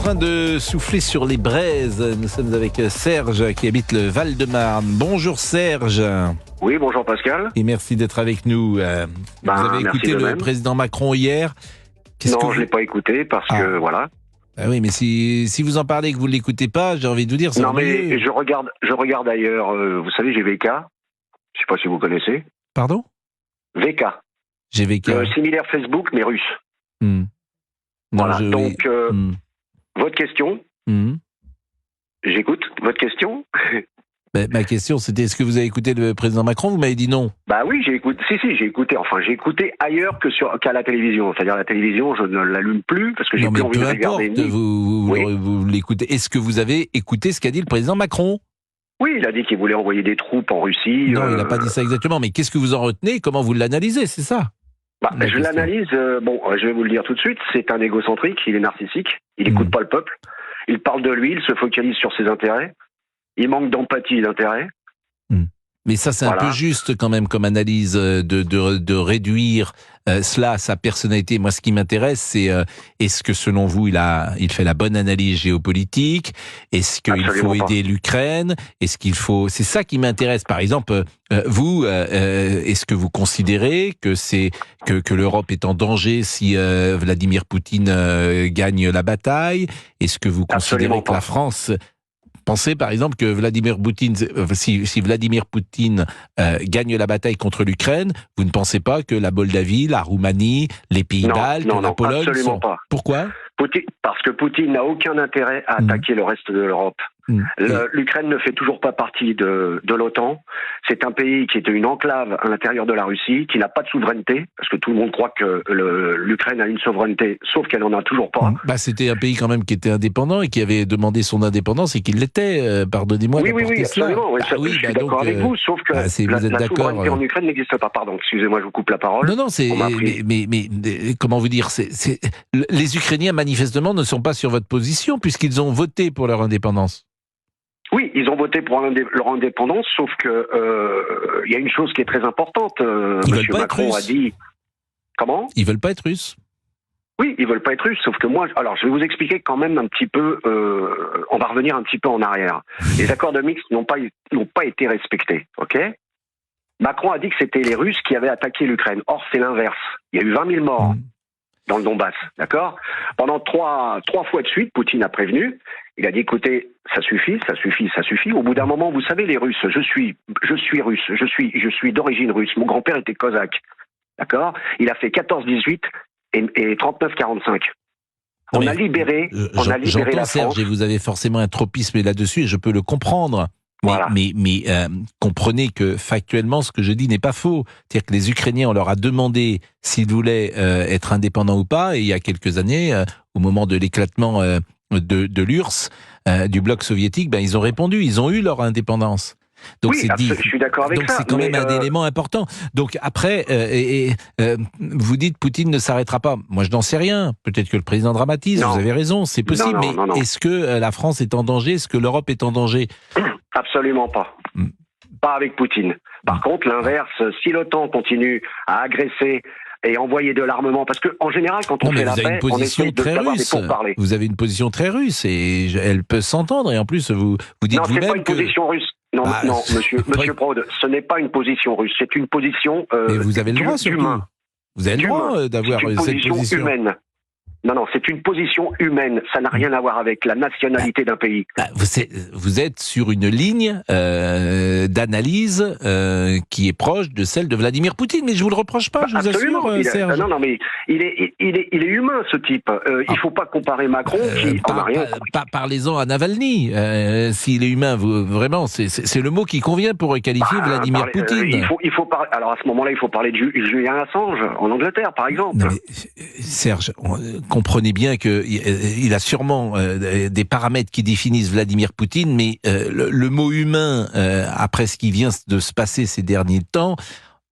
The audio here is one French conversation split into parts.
train de souffler sur les braises. Nous sommes avec Serge qui habite le Val-de-Marne. Bonjour Serge. Oui, bonjour Pascal. Et merci d'être avec nous. Vous avez écouté le président Macron hier. Non, je ne l'ai pas écouté parce que voilà. Ah oui, mais si vous en parlez et que vous ne l'écoutez pas, j'ai envie de vous dire... Non, mais je regarde ailleurs. Vous savez, j'ai VK. Je ne sais pas si vous connaissez. Pardon ? VK. J'ai VK. Similaire Facebook, mais russe. Non, voilà, donc... Votre question, j'écoute votre question. Ma question, c'était est-ce que vous avez écouté le président Macron ? Vous m'avez dit non. Bah oui, j'ai écouté. Si, j'ai écouté. Enfin, j'ai écouté ailleurs qu'à la télévision. C'est-à-dire la télévision, je ne l'allume plus parce que j'ai plus envie de regarder. Vous l'écoutez. Est-ce que vous avez écouté ce qu'a dit le président Macron ? Oui, il a dit qu'il voulait envoyer des troupes en Russie. Non, il n'a pas dit ça exactement. Mais qu'est-ce que vous en retenez ? Comment vous l'analysez ? C'est ça ? Je l'analyse, je vais vous le dire tout de suite, c'est un égocentrique, il est narcissique, il n'écoute pas le peuple, il parle de lui, il se focalise sur ses intérêts, il manque d'empathie et d'intérêt. Mais ça, c'est un peu juste quand même comme analyse de réduire cela à sa personnalité. Moi, ce qui m'intéresse, c'est est-ce que selon vous, il fait la bonne analyse géopolitique ? Est-ce qu'il faut aider l'Ukraine ? Est-ce qu'il faut... C'est ça qui m'intéresse. Par exemple, vous, est-ce que vous considérez que l'Europe est en danger si Vladimir Poutine gagne la bataille ? Est-ce que vous considérez que la France... Pensez par exemple que Vladimir Poutine, si Vladimir Poutine gagne la bataille contre l'Ukraine, vous ne pensez pas que la Moldavie, la Roumanie, les pays baltes, la Pologne absolument pas. Pourquoi ? Parce que Poutine n'a aucun intérêt à attaquer le reste de l'Europe. L'Ukraine ne fait toujours pas partie de l'OTAN. C'est un pays qui est une enclave à l'intérieur de la Russie, qui n'a pas de souveraineté, parce que tout le monde croit que l'Ukraine a une souveraineté, sauf qu'elle n'en a toujours pas. C'était un pays quand même qui était indépendant et qui avait demandé son indépendance et qui l'était, pardonnez-moi. Oui, absolument. Je suis d'accord avec vous, sauf que la souveraineté en Ukraine n'existe pas. Pardon, excusez-moi, je vous coupe la parole. Non, mais comment vous dire, les Ukrainiens manifestement ne sont pas sur votre position puisqu'ils ont voté pour leur indépendance. Oui, ils ont voté pour leur indépendance, sauf que il y a une chose qui est très importante. Monsieur Macron a dit... Comment ? Ils veulent pas être russes. Oui, ils veulent pas être russes, sauf que moi... Alors, je vais vous expliquer quand même un petit peu... on va revenir un petit peu en arrière. Les accords de Minsk n'ont pas été respectés, ok ? Macron a dit que c'était les Russes qui avaient attaqué l'Ukraine. Or, c'est l'inverse. Il y a eu 20 000 morts dans le Donbass, d'accord ? Pendant trois fois de suite, Poutine a prévenu. Il a dit, écoutez, ça suffit. Au bout d'un moment, vous savez, les Russes, je suis russe, je suis d'origine russe. Mon grand-père était cosaque, d'accord ? Il a fait 14-18 et 39-45. On a libéré la France. Serge, et vous avez forcément un tropisme là-dessus, et je peux le comprendre. Mais comprenez que factuellement, ce que je dis n'est pas faux. C'est-à-dire que les Ukrainiens, on leur a demandé s'ils voulaient être indépendants ou pas, et il y a quelques années, au moment de l'éclatement de l'URSS, du bloc soviétique, ils ont répondu, ils ont eu leur indépendance. Donc je suis d'accord avec ça. Donc c'est quand même un élément important. Donc après, vous dites Poutine ne s'arrêtera pas. Moi, je n'en sais rien. Peut-être que le président dramatise. Vous avez raison, c'est possible. Non. Est-ce que la France est en danger ? Est-ce que l'Europe est en danger ? Absolument pas. Pas avec Poutine. Par contre, l'inverse, si l'OTAN continue à agresser et envoyer de l'armement, parce qu'en général, quand on fait la paix, on essaie d'avoir des pourparlers. Vous avez une position très russe et elle peut s'entendre. Et en plus, vous dites vous-même que... Non, c'est pas une position russe. Non, monsieur Prode, ce n'est pas une position russe. C'est une position mais vous avez le droit, surtout. Vous avez le droit d'avoir cette position humaine. Non, c'est une position humaine. Ça n'a rien à voir avec la nationalité d'un pays. Vous êtes sur une ligne d'analyse qui est proche de celle de Vladimir Poutine, mais je vous le reproche pas, je vous assure, Serge. Non, mais il est humain, ce type. Il faut pas comparer Macron qui en a rien. Parlez-en à Navalny. S'il est humain, vraiment, c'est le mot qui convient pour qualifier Vladimir Poutine. Alors à ce moment-là, il faut parler de Julian Assange en Angleterre, par exemple. Non, mais, Serge, comprenez bien qu'il a sûrement des paramètres qui définissent Vladimir Poutine, mais le mot humain, après ce qui vient de se passer ces derniers temps,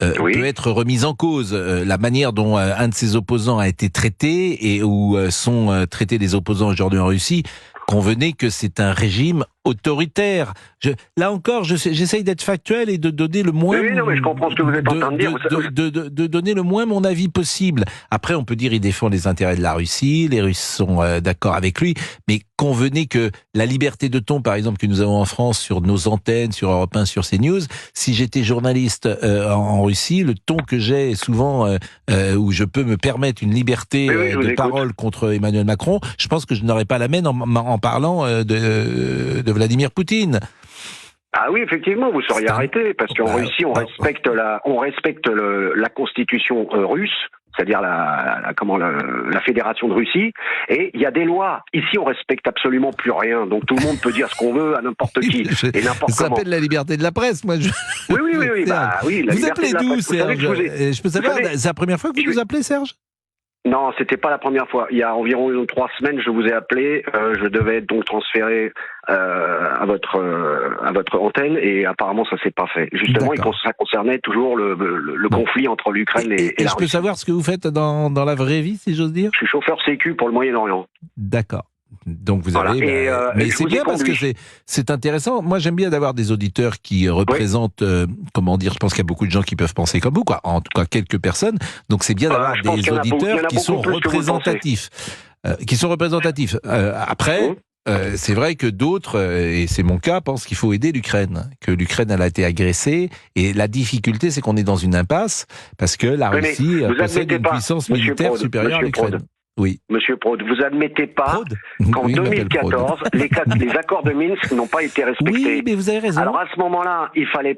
peut être remis en cause. La manière dont un de ses opposants a été traité et où sont traités les opposants aujourd'hui en Russie, convenez que c'est un régime autoritaire. Là encore, j'essaye d'être factuel et de donner le moins. Oui, non, mais je comprends ce que vous êtes en train de dire. De donner le moins mon avis possible. Après, on peut dire il défend les intérêts de la Russie, les Russes sont d'accord avec lui, mais convenez que la liberté de ton, par exemple, que nous avons en France sur nos antennes, sur Europe 1, sur CNews, si j'étais journaliste en Russie, le ton que j'ai est souvent où je peux me permettre une liberté de parole contre Emmanuel Macron, je pense que je n'aurais pas la même en parlant de Vladimir Poutine. Ah oui, effectivement, vous seriez arrêté, parce qu'en Russie, on respecte la constitution russe, c'est-à-dire la fédération de Russie, et il y a des lois. Ici, on respecte absolument plus rien, donc tout le monde peut dire ce qu'on veut à n'importe qui et n'importe comment. Ça s'appelle la liberté de la presse, moi. Oui. Vous appelez d'où, Serge? Je peux savoir, c'est la première fois que vous nous appelez, Serge? Non, c'était pas la première fois. Il y a environ 3 semaines, je vous ai appelé. Je devais être donc transféré à votre antenne et apparemment ça s'est pas fait. Justement, ça concernait toujours le conflit entre l'Ukraine et la Russie. Je peux savoir ce que vous faites dans la vraie vie, si j'ose dire? Je suis chauffeur sécu pour le Moyen-Orient. D'accord. Donc vous avez, mais c'est bien parce que c'est intéressant. Moi j'aime bien d'avoir des auditeurs qui représentent, comment dire, je pense qu'il y a beaucoup de gens qui peuvent penser comme vous, quoi. En tout cas quelques personnes. Donc c'est bien d'avoir des auditeurs qui sont représentatifs, Après, c'est vrai que d'autres, et c'est mon cas, pensent qu'il faut aider l'Ukraine, que l'Ukraine elle a été agressée, et la difficulté c'est qu'on est dans une impasse parce que la Russie possède une puissance militaire supérieure à l'Ukraine. Oui. Monsieur Prod, vous admettez pas qu'en 2014, les accords de Minsk n'ont pas été respectés. Oui, mais vous avez raison. Alors à ce moment-là, il fallait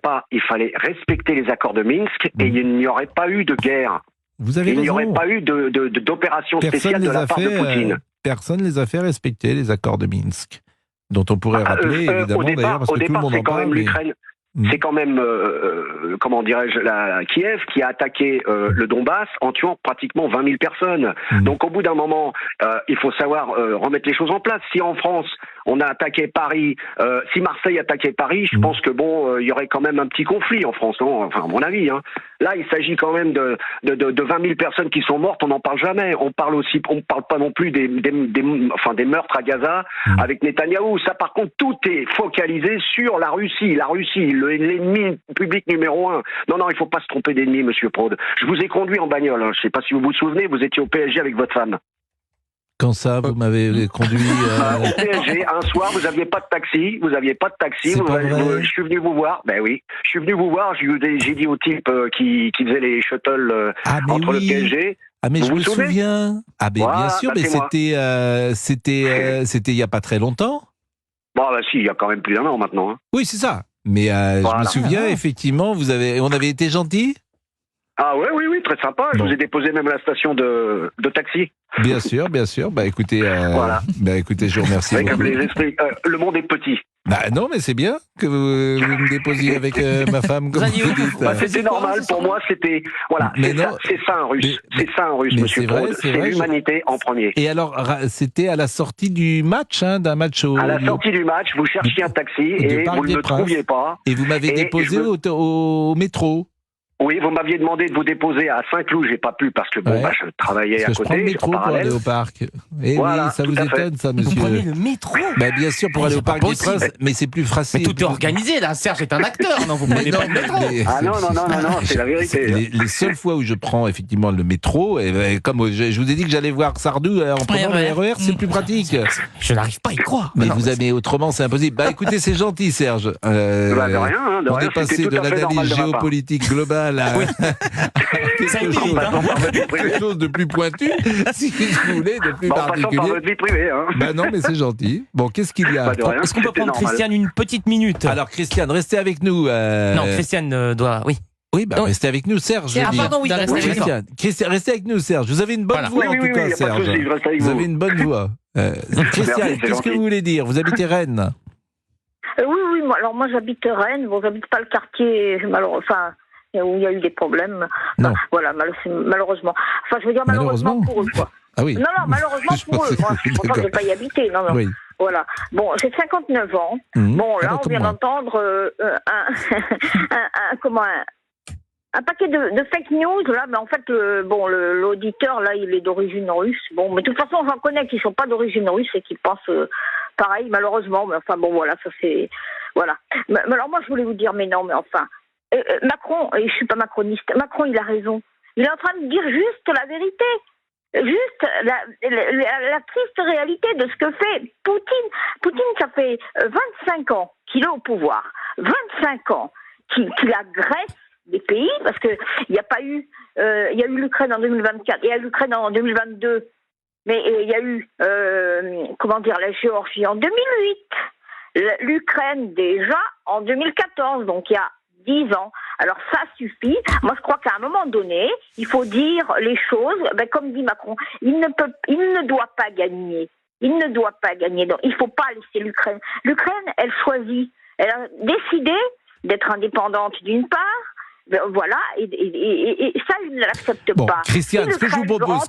respecter les accords de Minsk et il n'y aurait pas eu de guerre. Vous avez raison. Il n'y aurait pas eu d'opération spéciale de la part de Poutine. Personne ne les a fait respecter, les accords de Minsk, dont on pourrait rappeler, évidemment, d'ailleurs, parce que tout le monde en parle. C'est quand même, comment dirais-je, Kiev qui a attaqué le Donbass en tuant pratiquement 20 000 personnes. Donc au bout d'un moment, il faut savoir remettre les choses en place. Si en France, on a attaqué Paris, si Marseille attaquait Paris, je pense que bon, il y aurait quand même un petit conflit en France, non? Enfin, à mon avis. Hein. Là, il s'agit quand même de 20 000 personnes qui sont mortes, on n'en parle jamais. On parle pas non plus des meurtres à Gaza avec Netanyahou. Ça, par contre, tout est focalisé sur la Russie. La Russie, l'ennemi public numéro 1. Non, il faut pas se tromper d'ennemi, monsieur Prod. Je vous ai conduit en bagnole. Hein. Je sais pas si vous vous souvenez, vous étiez au PSG avec votre femme. Quand ça, vous m'avez conduit au PSG, un soir, vous n'aviez pas de taxi. Je suis venu vous voir. Ben oui, je suis venu vous voir. J'ai dit au type qui faisait les shuttles entre le PSG. Ah mais je me souviens. Ah mais bien sûr, mais c'était il y a pas très longtemps. Bon bah si, il y a quand même plus d'1 an maintenant. Hein. Oui, c'est ça. Mais je me souviens effectivement, on avait été gentils. Ah oui, très sympa. Je vous ai déposé même à la station de taxi. Bien sûr. Bah écoutez, écoutez, je vous remercie. Avec les esprits. Le monde est petit. Bah non, mais c'est bien que vous me déposiez avec ma femme. Comme vous dites. C'était normal pour moi. C'était c'est ça un Russe. C'est ça un Russe, monsieur Prod. C'est l'humanité en premier. Et alors, c'était à la sortie du match, d'un match au. À la sortie du match, vous cherchiez un taxi et vous ne le trouviez pas. Et vous m'avez déposé au métro. Oui, vous m'aviez demandé de vous déposer à Saint-Cloud, j'ai pas pu parce que je travaillais à côté. Je prends le métro pour aller au parc. Et oui, ça vous étonne, ça, monsieur. Vous prenez le métro? Bien sûr, pour aller au Parc des Princes, mais c'est plus facile. Mais tout est organisé, là. Serge est un acteur, non? Vous prenez pas le métro. Ah non, c'est la vérité. Les seules fois où je prends effectivement le métro, comme je vous ai dit que j'allais voir Sardou en prenant le RER, c'est plus pratique. Je n'arrive pas à y croire. Mais vous avez autrement, c'est impossible. Écoutez, c'est gentil, Serge. De rien. On est passé de l'analyse géopolitique globale à quelque chose de plus pointu, si vous voulez, de plus particulier. Par votre vie privée, hein. Non, mais c'est gentil. Bon, qu'est-ce qu'il y a? Est-ce qu'on peut prendre Christiane une petite minute? Alors, Christiane, restez avec nous. Non, Christiane doit... Oui. Oui, restez avec nous, Serge. Pardon, oui, Christiane, restez avec nous, Serge. Vous avez une bonne voix, en tout cas, Serge. Vous avez une bonne voix. Christiane, qu'est-ce que vous voulez dire? Vous habitez Rennes? Oui, alors moi j'habite Rennes. Bon, j'habite pas le quartier, où il y a eu des problèmes. Non. Voilà, malheureusement. Enfin, je veux dire malheureusement pour eux, quoi. Ah oui. Non, malheureusement pour eux. Moi, je ne vais pas y habiter. Non. Oui. Voilà. Bon, j'ai 59 ans. Bon, là, on vient d'entendre un paquet de fake news, là, mais en fait, l'auditeur, là, il est d'origine russe. Bon, mais de toute façon, j'en connais qui ne sont pas d'origine russe et qui pensent pareil, malheureusement. Mais enfin bon, voilà, ça c'est... Voilà. Mais alors moi, je voulais vous dire, mais non, mais enfin... Macron, et je suis pas macroniste, Macron, il a raison. Il est en train de dire juste la vérité. Juste la triste réalité de ce que fait Poutine. Poutine, ça fait 25 ans qu'il est au pouvoir. 25 ans qu'il agresse des pays, parce que il n'y a pas eu... il y a eu l'Ukraine en 2024, il y a eu l'Ukraine en 2022, mais il y a eu, la Géorgie en 2008, l'Ukraine déjà en 2014, donc il y a 10 ans. Alors ça suffit. Moi je crois qu'à un moment donné, il faut dire les choses, comme dit Macron, il ne doit pas gagner. Il ne doit pas gagner. Donc il ne faut pas laisser l'Ukraine. L'Ukraine, elle choisit. Elle a décidé d'être indépendante d'une part. Voilà, et ça, il ne l'accepte pas. Christiane, ce que je vous propose,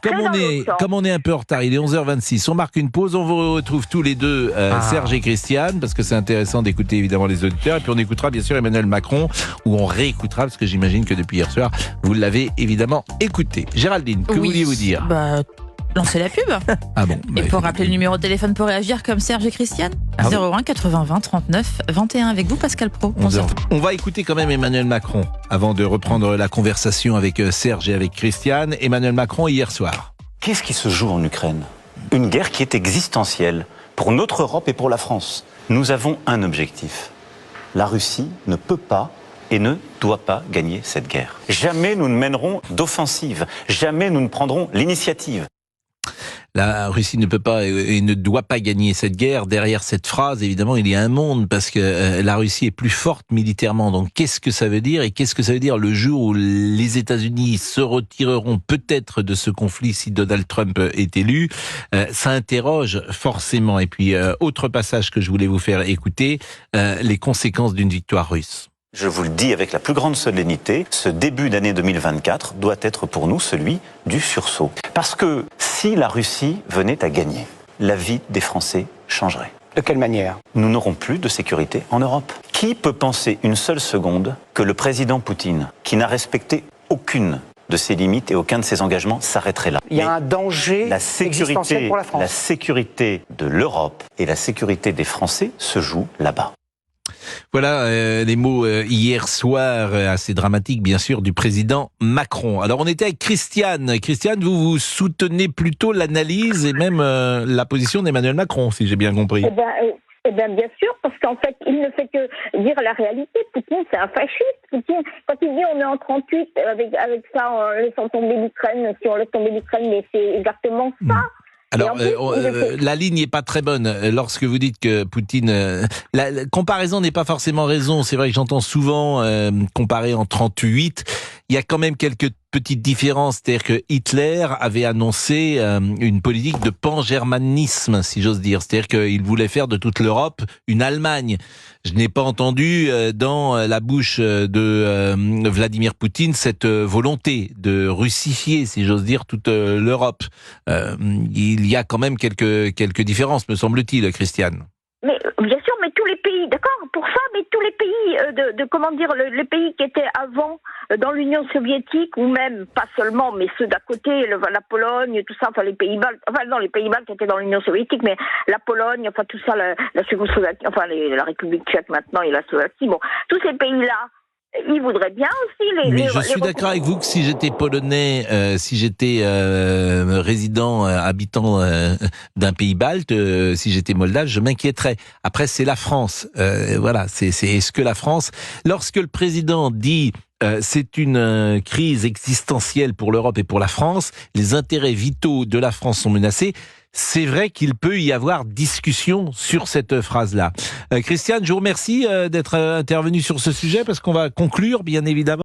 comme on est un peu en retard, il est 11h26, on marque une pause, on vous retrouve tous les deux, Serge et Christiane, parce que c'est intéressant d'écouter évidemment les auditeurs, et puis on écoutera bien sûr Emmanuel Macron, ou on réécoutera, parce que j'imagine que depuis hier soir, vous l'avez évidemment écouté. Géraldine, que vouliez-vous dire ? Lancer la pub. Ah bon. Et pour rappeler le numéro de téléphone pour réagir comme Serge et Christiane, 01 80 20 39 21 avec vous Pascal Praud. On va écouter quand même Emmanuel Macron avant de reprendre la conversation avec Serge et avec Christiane. Emmanuel Macron hier soir. Qu'est-ce qui se joue en Ukraine ? Une guerre qui est existentielle pour notre Europe et pour la France. Nous avons un objectif. La Russie ne peut pas et ne doit pas gagner cette guerre. Jamais nous ne mènerons d'offensive. Jamais nous ne prendrons l'initiative. La Russie ne peut pas et ne doit pas gagner cette guerre. Derrière cette phrase, évidemment, il y a un monde parce que la Russie est plus forte militairement. Donc, qu'est-ce que ça veut dire et qu'est-ce que ça veut dire le jour où les États-Unis se retireront peut-être de ce conflit si Donald Trump est élu? Ça interroge forcément. Et puis, autre passage que je voulais vous faire écouter, les conséquences d'une victoire russe. Je vous le dis avec la plus grande solennité, ce début d'année 2024 doit être pour nous celui du sursaut. Parce que si la Russie venait à gagner, la vie des Français changerait. De quelle manière ? Nous n'aurons plus de sécurité en Europe. Qui peut penser une seule seconde que le président Poutine, qui n'a respecté aucune de ses limites et aucun de ses engagements, s'arrêterait là ? Il y a un danger existentiel pour la France. La sécurité de l'Europe et la sécurité des Français se jouent là-bas. Voilà les mots hier soir, assez dramatiques bien sûr, du président Macron. Alors on était avec Christiane. Christiane, vous soutenez plutôt l'analyse et même la position d'Emmanuel Macron, si j'ai bien compris. Eh bien, bien sûr, parce qu'en fait, il ne fait que dire la réalité. Poutine, c'est un fasciste. Poutine, quand il dit on est en 38, avec ça, en laissant tomber l'Ukraine, si on laisse tomber l'Ukraine, mais c'est exactement ça. Alors, la ligne n'est pas très bonne. Lorsque vous dites que Poutine... la comparaison n'est pas forcément raison. C'est vrai que j'entends souvent comparer en 38. Il y a quand même quelques petites différences. C'est-à-dire que Hitler avait annoncé une politique de pan-germanisme, si j'ose dire. C'est-à-dire qu'il voulait faire de toute l'Europe une Allemagne. Je n'ai pas entendu dans la bouche de Vladimir Poutine cette volonté de russifier, si j'ose dire, toute l'Europe. Il y a quand même quelques différences, me semble-t-il, Christiane. Mais bien sûr, mais tous les pays, d'accord, pour ça, mais tous les pays les pays qui étaient avant dans l'Union soviétique, ou même pas seulement, mais ceux d'à côté, la Pologne, tout ça, enfin les Pays-Baltes, les Pays-Baltes qui étaient dans l'Union soviétique, mais la Pologne, enfin tout ça, la Tchécoslovaquie, la République tchèque maintenant et la Slovaquie, bon, tous ces pays-là, ils voudraient bien aussi Mais je suis d'accord avec vous que si j'étais polonais, si j'étais résident, habitant d'un pays balte, si j'étais moldave, je m'inquiéterais. Après, c'est la France. Voilà, c'est est-ce que la France, lorsque le président dit c'est une crise existentielle pour l'Europe et pour la France, les intérêts vitaux de la France sont menacés. C'est vrai qu'il peut y avoir discussion sur cette phrase-là. Christiane, je vous remercie d'être intervenue sur ce sujet parce qu'on va conclure, bien évidemment.